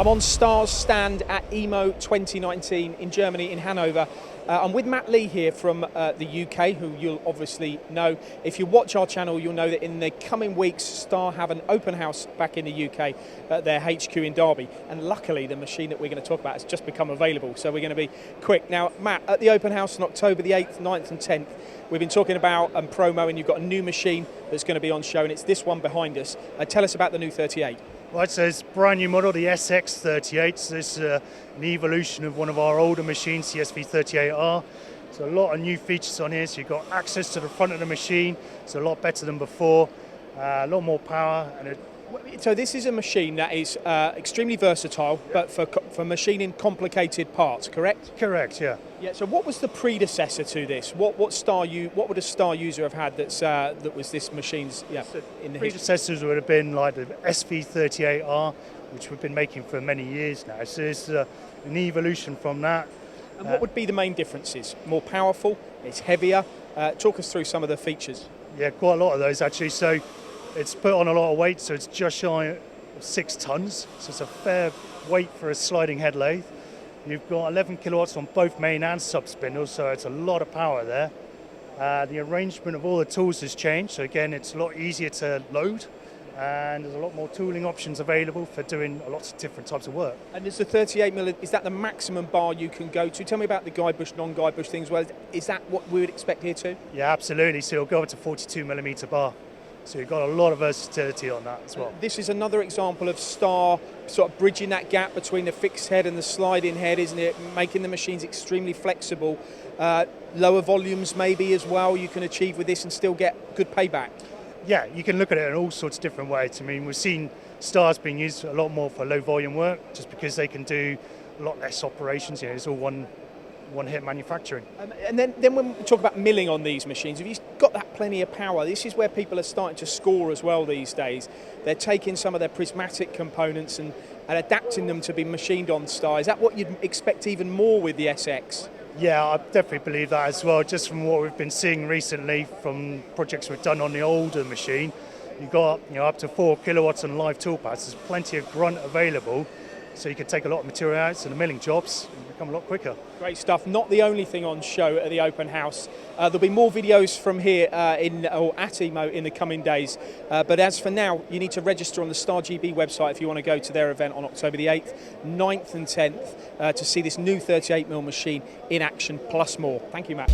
I'm on Star's stand at EMO 2019 in Germany, in Hanover. I'm with Matt Lee here from the UK, who you'll obviously know. If you watch our channel, you'll know that in the coming weeks, Star have an open house back in the UK at their HQ in Derby. And luckily, the machine that we're going to talk about has just become available, so we're going to be quick. Now, Matt, at the open house on October the 8th, 9th and 10th, we've been talking about promo, and you've got a new machine that's going to be on show, and it's this one behind us. Tell us about the new 38. Right, so it's a brand new model, the SX38. So this is an evolution of one of our older machines, the SV38R. So a lot of new features on here. So you've got access to the front of the machine. It's a lot better than before. A lot more power. So this is a machine that is extremely versatile, but for machining complicated parts, correct? Correct, yeah. Yeah. So what was the predecessor to this? What would a Star user have had that was this machine's in the predecessors would have been like the SV38R, which we've been making for many years now. So it's an evolution from that. And what would be the main differences? More powerful? It's heavier? Talk us through some of the features. Yeah, quite a lot of those actually. So it's put on a lot of weight, so it's just shy of 6 tons. So it's a fair weight for a sliding head lathe. You've got 11 kilowatts on both main and sub spindles, so it's a lot of power there. The arrangement of all the tools has changed, so again, it's a lot easier to load, and there's a lot more tooling options available for doing lots of different types of work. And is the 38mm, is that the maximum bar you can go to? Tell me about the guide bush, non-guide bush things. Well, is that what we would expect here too? Yeah, absolutely. So it'll go up to 42mm bar. So you've got a lot of versatility on that as well. This is another example of Star sort of bridging that gap between the fixed head and the sliding head, isn't it? Making the machines extremely flexible. Lower volumes maybe as well you can achieve with this and still get good payback. Yeah, you can look at it in all sorts of different ways. I mean, we've seen Stars being used a lot more for low volume work just because they can do a lot less operations. You know, it's all one hit manufacturing. And then when we talk about milling on these machines, have you got that plenty of power? This is where people are starting to score as well these days. They're taking some of their prismatic components and adapting them to be machined on Star. Is that what you'd expect even more with the SX? Yeah, I definitely believe that as well. Just from what we've been seeing recently from projects we've done on the older machine, you've got up to 4 kilowatts on live toolpaths. There's plenty of grunt available, so you can take a lot of material out to the milling jobs and become a lot quicker. Great stuff. Not the only thing on show at the open house. There'll be more videos from here at EMO in the coming days. But as for now, you need to register on the Star GB website if you want to go to their event on October the 8th, 9th and 10th to see this new 38mm machine in action plus more. Thank you, Matt.